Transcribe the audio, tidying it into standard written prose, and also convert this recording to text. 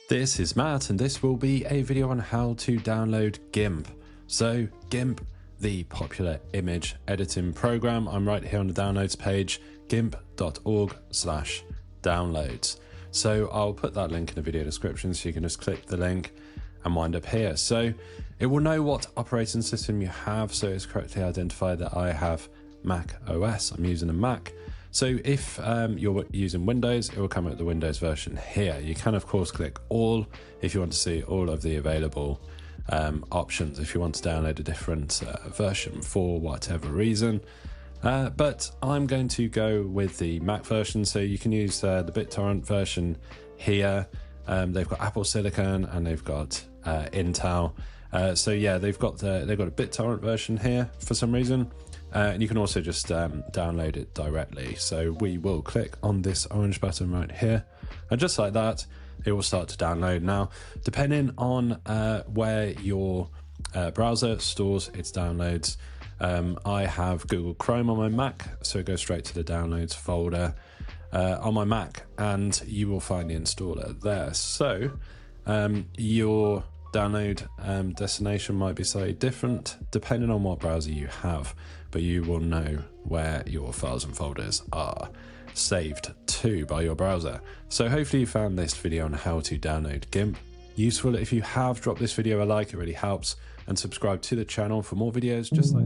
This is Matt, and this will be a video on how to download GIMP. So GIMP, the popular image editing program, I'm right here on the downloads page, gimp.org/downloads. So I'll put that link in the video description so you can just click the link and wind up here. So it will know what operating system you have, so it's correctly identified that I have macOS. I'm using a Mac. So if you're using Windows, it will come up with the Windows version here. You can of course click all if you want to see all of the available options if you want to download a different version for whatever reason. But I'm going to go with the Mac version, so you can use the BitTorrent version here. They've got Apple Silicon and they've got Intel. So yeah, they've got a BitTorrent version here for some reason. And you can also just download it directly. So we will click on this orange button right here, and just like that, it will start to download. Now, depending on where your browser stores its downloads, I have Google Chrome on my Mac, so it goes straight to the downloads folder on my Mac, and you will find the installer there. So your download destination might be slightly different depending on what browser you have, but you will know where your files and folders are saved to by your browser. So hopefully you found this video on how to download GIMP useful. If you have, drop this video a like, it really helps, and subscribe to the channel for more videos just like